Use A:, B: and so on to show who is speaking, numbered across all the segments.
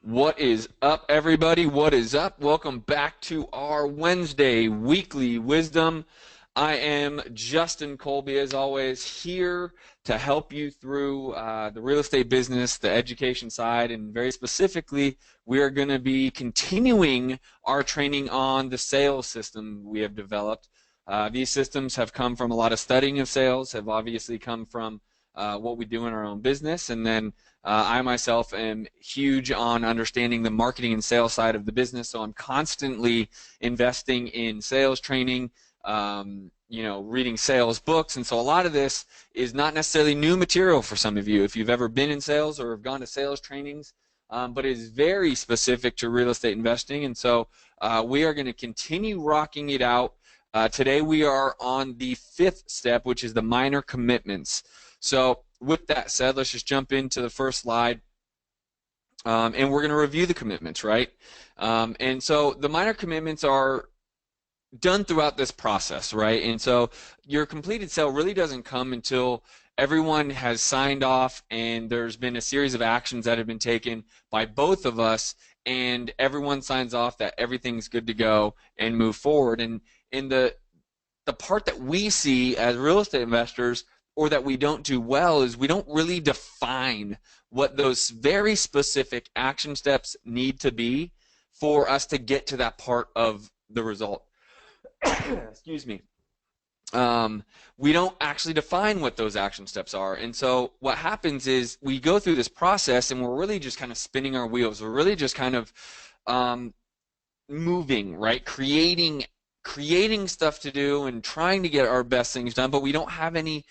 A: What is up, everybody? What is up? Welcome back to our Wednesday weekly wisdom. I am Justin Colby, as always, here to help you through the real estate business, the education side, and very specifically, we are going to be continuing our training on the sales system we have developed. These systems have come from a lot of studying of sales, have obviously come from what we do in our own business, and then I myself am huge on understanding the marketing and sales side of the business, so I'm constantly investing in sales training, reading sales books, and so a lot of this is not necessarily new material for some of you if you've ever been in sales or have gone to sales trainings, but it is very specific to real estate investing, and so we are going to continue rocking it out. Today we are on the fifth step, which is the minor commitments. So with that said, let's just jump into the first slide, and we're going to review the commitments, right? And so the minor commitments are done throughout this process, right? And so your completed sale really doesn't come until everyone has signed off and there's been a series of actions that have been taken by both of us, and everyone signs off that everything's good to go and move forward. And in the part that we see as real estate investors, or that we don't do well, is we don't really define what those very specific action steps need to be for us to get to that part of the result. Excuse me. We don't actually define what those action steps are, and so what happens is we go through this process and we're really just kind of spinning our wheels. We're really just kind of moving, right? Creating stuff to do and trying to get our best things done, but we don't have any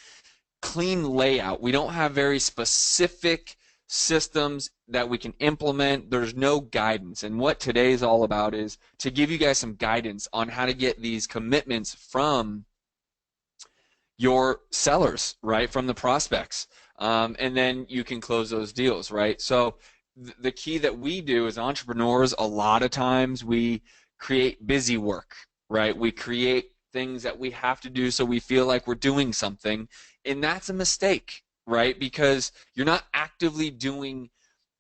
A: clean layout. We don't have very specific systems that we can implement. There's no guidance, and what today is all about is to give you guys some guidance on how to get these commitments from your sellers, right, from the prospects, and then you can close those deals, right? So the key that we do as entrepreneurs, a lot of times we create busy work, right? We create things that we have to do so we feel like we're doing something, and that's a mistake, right? Because you're not actively doing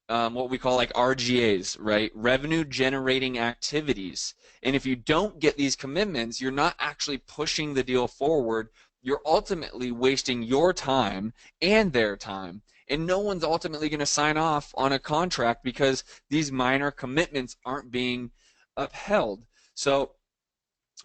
A: what we call like RGAs, right? Revenue generating activities. And if you don't get these commitments, you're not actually pushing the deal forward. You're ultimately wasting your time and their time, and no one's ultimately going to sign off on a contract because these minor commitments aren't being upheld. So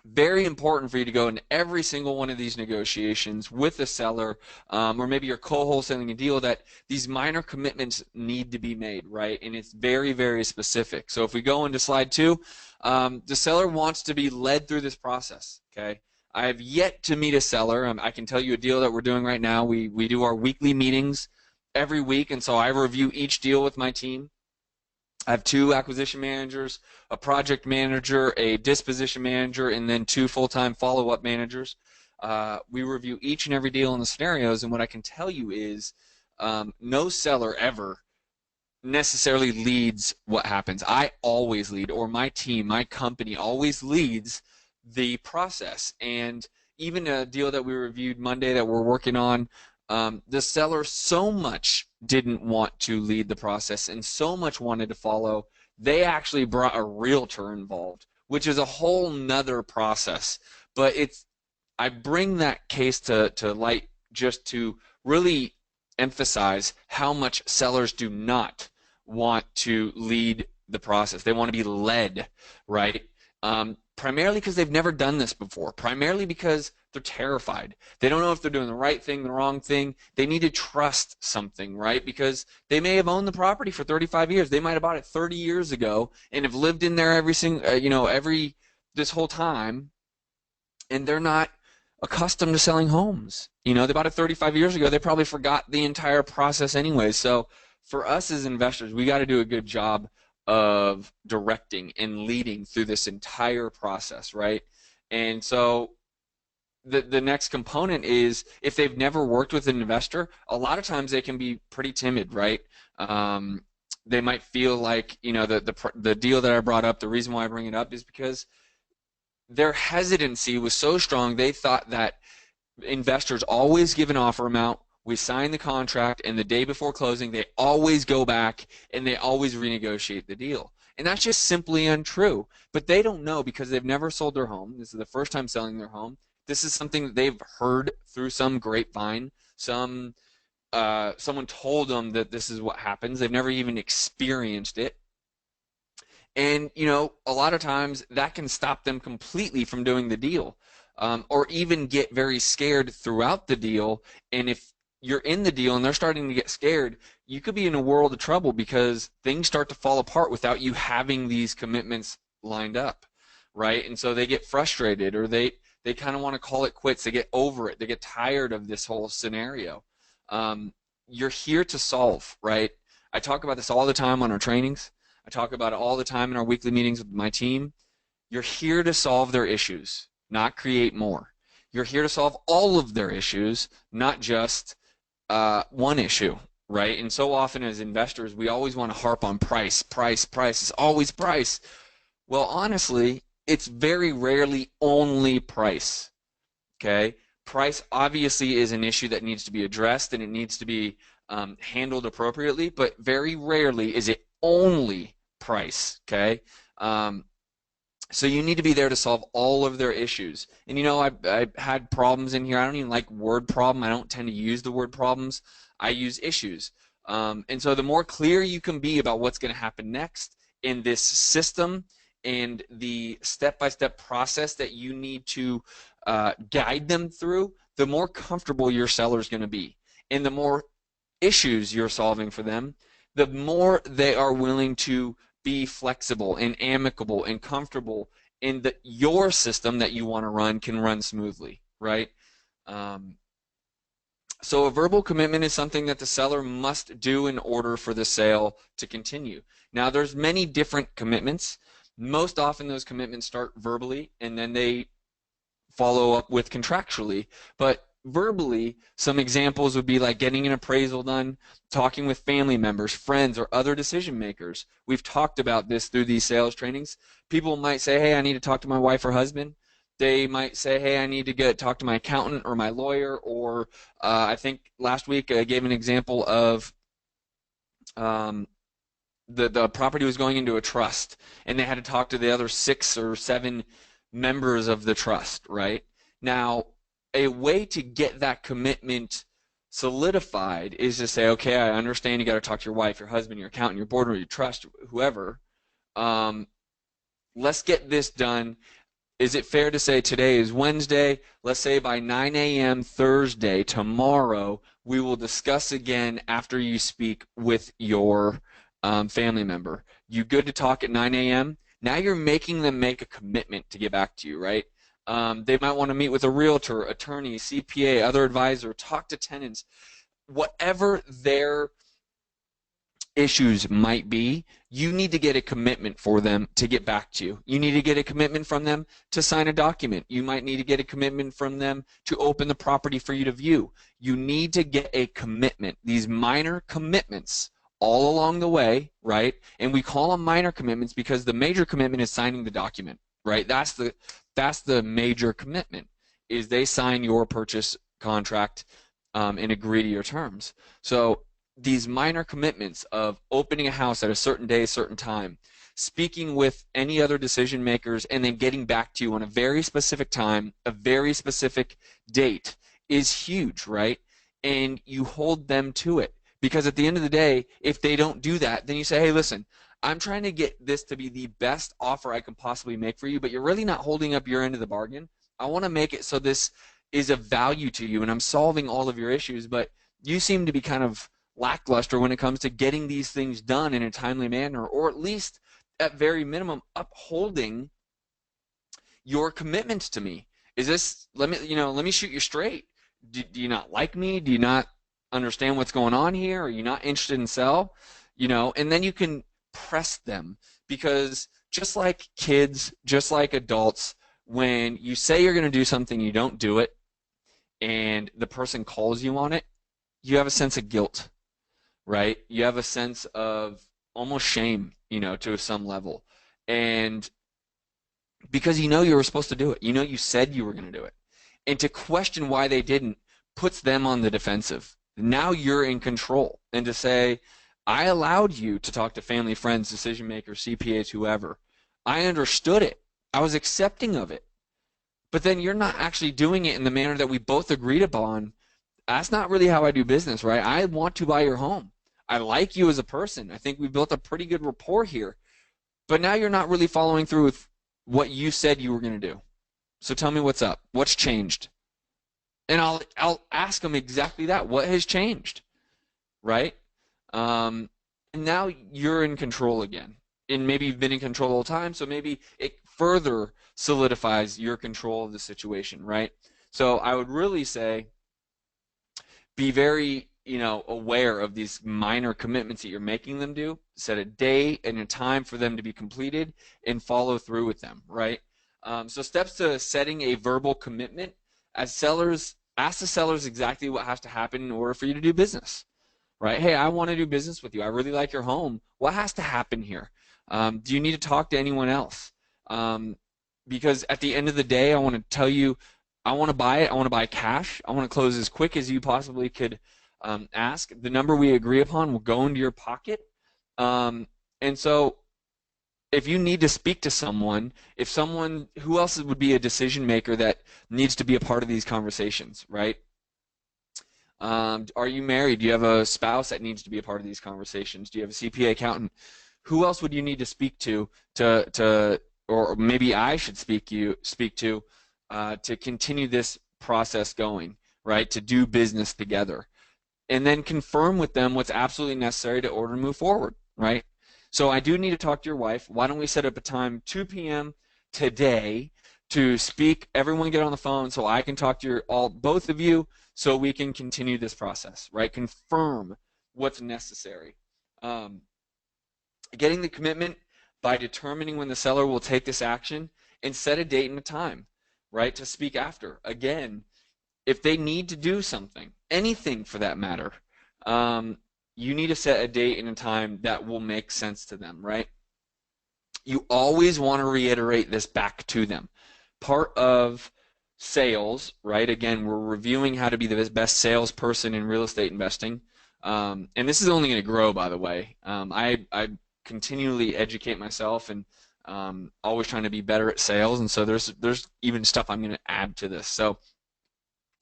A: very important for you to go in every single one of these negotiations with the seller, or maybe you're co-wholesaling a deal, that these minor commitments need to be made, right? And it's very, very specific. So if we go into slide 2, the seller wants to be led through this process, okay? I have yet to meet a seller. I can tell you a deal that we're doing right now. We do our weekly meetings every week, and so I review each deal with my team. I have 2 acquisition managers, a project manager, a disposition manager, and then 2 full-time follow-up managers. We review each and every deal in the scenarios, and what I can tell you is no seller ever necessarily leads what happens. I always lead, or my team, my company always leads the process. And even a deal that we reviewed Monday that we're working on, the seller so much didn't want to lead the process and so much wanted to follow, they actually brought a realtor involved, which is a whole nother process. But I bring that case to light just to really emphasize how much sellers do not want to lead the process. They want to be led, right? Primarily because they've never done this before, primarily because they're terrified. They don't know if they're doing the right thing, the wrong thing. They need to trust something, right? Because they may have owned the property for 35 years. They might have bought it 30 years ago and have lived in there this whole time, and they're not accustomed to selling homes. They bought it 35 years ago. They probably forgot the entire process anyway. So for us as investors, we got to do a good job of directing and leading through this entire process, right? And so the next component is, if they've never worked with an investor, a lot of times they can be pretty timid, right? They might feel like, the deal that I brought up, the reason why I bring it up is because their hesitancy was so strong. They thought that investors always give an offer amount, we sign the contract, and the day before closing, they always go back and they always renegotiate the deal. And that's just simply untrue. But they don't know because they've never sold their home. This is the first time selling their home. This is something that they've heard through some grapevine. Someone told them that this is what happens. They've never even experienced it. And, a lot of times that can stop them completely from doing the deal, or even get very scared throughout the deal. And if you're in the deal and they're starting to get scared, you could be in a world of trouble because things start to fall apart without you having these commitments lined up, right? And so they get frustrated, or they kind of want to call it quits. They get over it. They get tired of this whole scenario. You're here to solve, right? I talk about this all the time on our trainings. I talk about it all the time in our weekly meetings with my team. You're here to solve their issues, not create more. You're here to solve all of their issues, not just one issue, right? And so often as investors, we always want to harp on price, price, price. It's always price. Well, honestly, it's very rarely only price, okay? Price obviously is an issue that needs to be addressed and it needs to be handled appropriately, but very rarely is it only price, okay? So you need to be there to solve all of their issues. And I've had problems in here. I don't even like word problem. I don't tend to use the word problems. I use issues. And so the more clear you can be about what's going to happen next in this system and the step-by-step process that you need to guide them through, the more comfortable your seller is going to be. And the more issues you're solving for them, the more they are willing to be flexible and amicable and comfortable in that your system that you want to run can run smoothly, right? So a verbal commitment is something that the seller must do in order for the sale to continue. Now, there's many different commitments. Most often those commitments start verbally and then they follow up with contractually. But verbally, some examples would be like getting an appraisal done, talking with family members, friends, or other decision makers. We've talked about this through these sales trainings. People might say, hey, I need to talk to my wife or husband. They might say, hey, I need to talk to my accountant or my lawyer, or I think last week I gave an example of the property was going into a trust, and they had to talk to the other 6 or 7 members of the trust, right? Now, a way to get that commitment solidified is to say, okay, I understand you got to talk to your wife, your husband, your accountant, your board, or your trust, whoever. Let's get this done. Is it fair to say today is Wednesday? Let's say by 9 a.m. Thursday, tomorrow, we will discuss again after you speak with your family member. You good to talk at 9 a.m.? Now you're making them make a commitment to get back to you, right? They might want to meet with a realtor, attorney, CPA, other advisor, talk to tenants. Whatever their issues might be, you need to get a commitment for them to get back to you. You need to get a commitment from them to sign a document. You might need to get a commitment from them to open the property for you to view. You need to get a commitment. These minor commitments all along the way, right? And we call them minor commitments because the major commitment is signing the document, right? That's the major commitment, is they sign your purchase contract and agree to your terms. So these minor commitments of opening a house at a certain day, certain time, speaking with any other decision makers, and then getting back to you on a very specific time, a very specific date is huge, right? And you hold them to it. Because at the end of the day, if they don't do that, then you say, hey, listen, I'm trying to get this to be the best offer I can possibly make for you, but you're really not holding up your end of the bargain. I want to make it so this is of value to you, and I'm solving all of your issues, but you seem to be kind of lackluster when it comes to getting these things done in a timely manner, or at least at very minimum upholding your commitments to me. Is this, let me shoot you straight. Do you not like me? Do you not understand what's going on here? Are you not interested in sell? And then you can press them, because just like kids, just like adults, when you say you're going to do something, you don't do it, and the person calls you on it, you have a sense of guilt, right? You have a sense of almost shame, to some level. And because you were supposed to do it. You said you were going to do it. And to question why they didn't puts them on the defensive. Now you're in control. And to say, I allowed you to talk to family, friends, decision makers, CPAs, whoever. I understood it. I was accepting of it. But then you're not actually doing it in the manner that we both agreed upon. That's not really how I do business, right? I want to buy your home. I like you as a person. I think we built a pretty good rapport here. But now you're not really following through with what you said you were going to do. So tell me what's up. What's changed? And I'll ask them exactly that. What has changed? Right? And now you're in control again. And maybe you've been in control all the time, so maybe it further solidifies your control of the situation, right? So I would really say be very, aware of these minor commitments that you're making them do. Set a day and a time for them to be completed and follow through with them, right? So steps to setting a verbal commitment. As sellers, ask the sellers exactly what has to happen in order for you to do business, right? Hey, I want to do business with you. I really like your home. What has to happen here? Do you need to talk to anyone else? Because at the end of the day, I want to tell you, I want to buy it. I want to buy cash. I want to close as quick as you possibly could ask. The number we agree upon will go into your pocket. And so if you need to speak to someone, who else would be a decision maker that needs to be a part of these conversations, right? Are you married? Do you have a spouse that needs to be a part of these conversations? Do you have a CPA accountant? Who else would you need to speak to or maybe I should speak to continue this process going, right? To do business together. And then confirm with them what's absolutely necessary to order to move forward, right? So I do need to talk to your wife. Why don't we set up a time, 2 p.m. today, to speak, everyone get on the phone so I can talk to both of you so we can continue this process, right? Confirm what's necessary. Getting the commitment by determining when the seller will take this action and set a date and a time, right, to speak after. Again, if they need to do something, anything for that matter, you need to set a date and a time that will make sense to them, right? You always want to reiterate this back to them. Part of sales, right? Again, we're reviewing how to be the best salesperson in real estate investing. And this is only going to grow, by the way. I continually educate myself and always trying to be better at sales. And so there's even stuff I'm going to add to this. So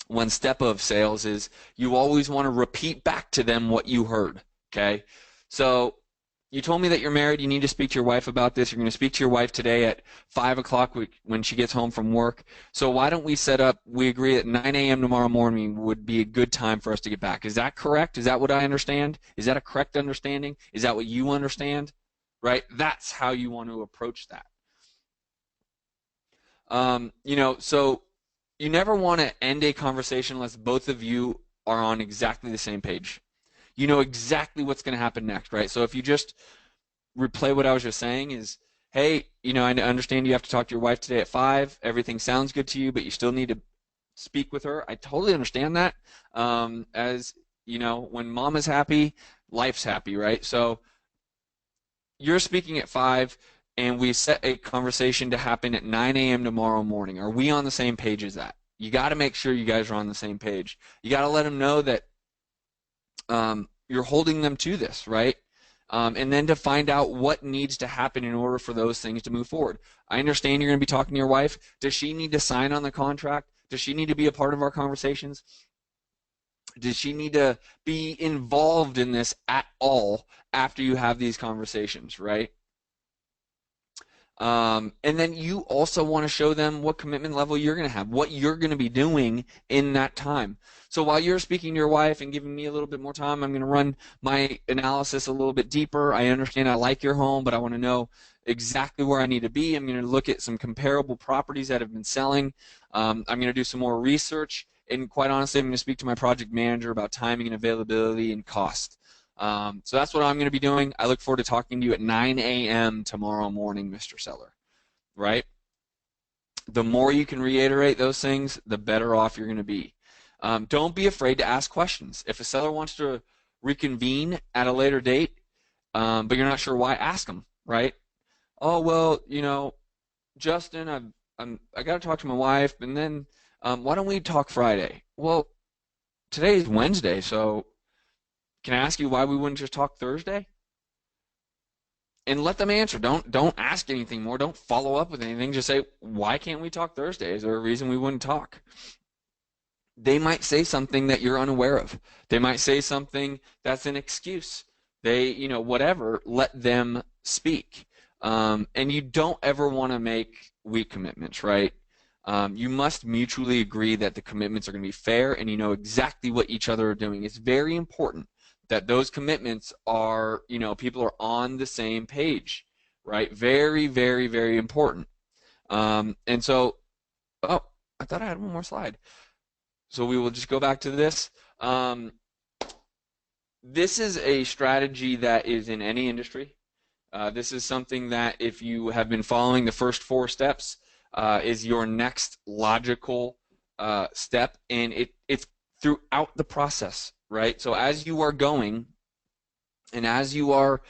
A: one step of sales is you always want to repeat back to them what you heard, okay? So you told me that you're married. You need to speak to your wife about this. You're going to speak to your wife today at 5 o'clock when she gets home from work. So why don't we agree that 9 a.m. tomorrow morning would be a good time for us to get back. Is that correct? Is that what I understand? Is that a correct understanding? Is that what you understand? Right? That's how you want to approach that. So you never want to end a conversation unless both of you are on exactly the same page. You know exactly what's going to happen next, right? So if you just replay what I was just saying is, hey, I understand you have to talk to your wife today at 5. Everything sounds good to you, but you still need to speak with her. I totally understand that. As when mom is happy, life's happy, right? So you're speaking at 5, and we set a conversation to happen at 9 a.m. tomorrow morning. Are we on the same page as that? You got to make sure you guys are on the same page. You got to let them know that you're holding them to this, right? And then to find out what needs to happen in order for those things to move forward. I understand you're going to be talking to your wife. Does she need to sign on the contract? Does she need to be a part of our conversations? Does she need to be involved in this at all after you have these conversations, right? And then you also want to show them what commitment level you're going to have, what you're going to be doing in that time. So while you're speaking to your wife and giving me a little bit more time, I'm going to run my analysis a little bit deeper. I understand I like your home, but I want to know exactly where I need to be. I'm going to look at some comparable properties that have been selling. I'm going to do some more research. And quite honestly, I'm going to speak to my project manager about timing and availability and cost. So that's what I'm going to be doing. I look forward to talking to you at 9 a.m. tomorrow morning, Mr. Seller, right? The more you can reiterate those things, the better off you're going to be. Don't be afraid to ask questions. If a seller wants to reconvene at a later date, but you're not sure why, ask them, right? Oh, well, Justin, I got to talk to my wife, and then why don't we talk Friday? Well, today is Wednesday, so can I ask you why we wouldn't just talk Thursday? And let them answer. Don't ask anything more. Don't follow up with anything. Just say, why can't we talk Thursday? Is there a reason we wouldn't talk? They might say something that you're unaware of. They might say something that's an excuse. They, whatever, let them speak. And you don't ever want to make weak commitments, right? You must mutually agree that the commitments are going to be fair and you know exactly what each other are doing. It's very important that those commitments are, people are on the same page, right? Very, very, very important. And so, oh, I thought I had one more slide. So we will just go back to this. This is a strategy that is in any industry. This is something that if you have been following the first 4 steps is your next logical step, and it's throughout the process, right? So as you are going, and as you are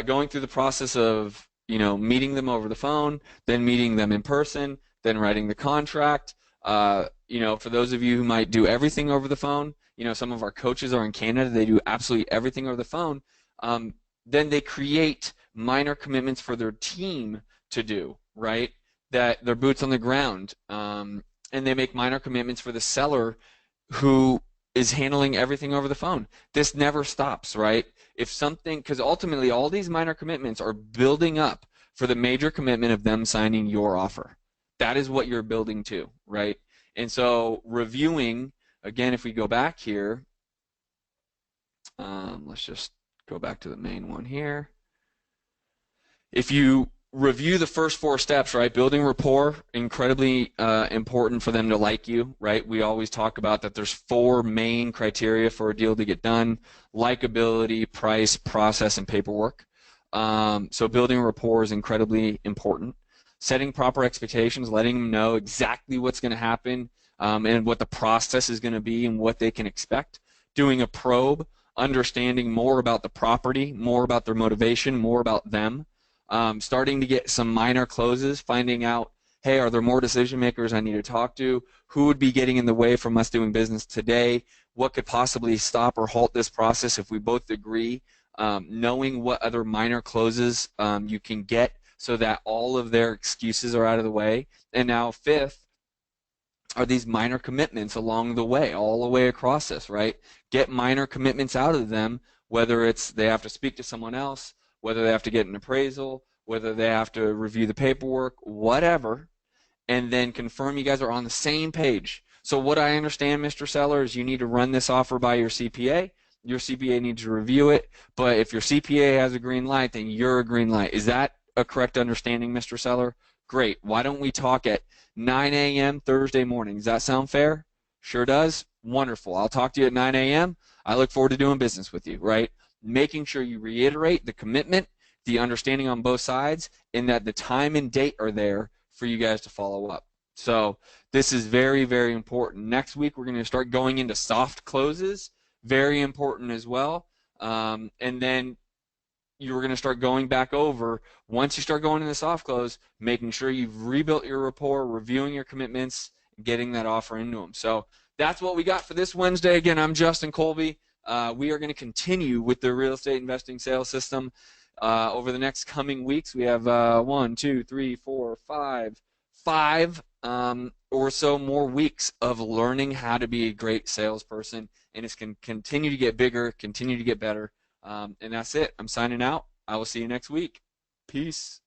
A: going through the process of meeting them over the phone, then meeting them in person, then writing the contract, for those of you who might do everything over the phone, some of our coaches are in Canada, they do absolutely everything over the phone. Then they create minor commitments for their team to do, right? That they're boots on the ground, and they make minor commitments for the seller who is handling everything over the phone. This never stops, right? If something, because ultimately all these minor commitments are building up for the major commitment of them signing your offer. That is what you're building to, right? And so reviewing, again, if we go back here, let's just go back to the main one here. If you review the first 4 steps, right? Building rapport, incredibly important for them to like you, right? We always talk about that there's 4 main criteria for a deal to get done: likability, price, process, and paperwork. So building rapport is incredibly important. Setting proper expectations, letting them know exactly what's going to happen and what the process is going to be and what they can expect. Doing a probe, understanding more about the property, more about their motivation, more about them. Starting to get some minor closes, finding out, hey, are there more decision makers I need to talk to? Who would be getting in the way from us doing business today? What could possibly stop or halt this process if we both agree? Knowing what other minor closes you can get so that all of their excuses are out of the way. And now 5th are these minor commitments along the way, all the way across this, right? Get minor commitments out of them, whether it's they have to speak to someone else, whether they have to get an appraisal, whether they have to review the paperwork, whatever, and then confirm you guys are on the same page. So what I understand, Mr. Seller, is you need to run this offer by your CPA. Your CPA needs to review it, but if your CPA has a green light, then you're a green light. Is that a correct understanding, Mr. Seller? Great. Why don't we talk at 9 a.m. Thursday morning? Does that sound fair? Sure does. Wonderful. I'll talk to you at 9 a.m. I look forward to doing business with you, right? Making sure you reiterate the commitment, the understanding on both sides, and that the time and date are there for you guys to follow up. So this is very, very important. Next week, we're going to start going into soft closes. Very important as well. And then you're going to start going back over, once you start going into soft close, making sure you've rebuilt your rapport, reviewing your commitments, and getting that offer into them. So that's what we got for this Wednesday. Again, I'm Justin Colby. We are going to continue with the real estate investing sales system over the next coming weeks. We have 1, 2, 3, 4, 5 or so more weeks of learning how to be a great salesperson, and it's going to continue to get bigger, continue to get better. And that's it. I'm signing out. I will see you next week. Peace.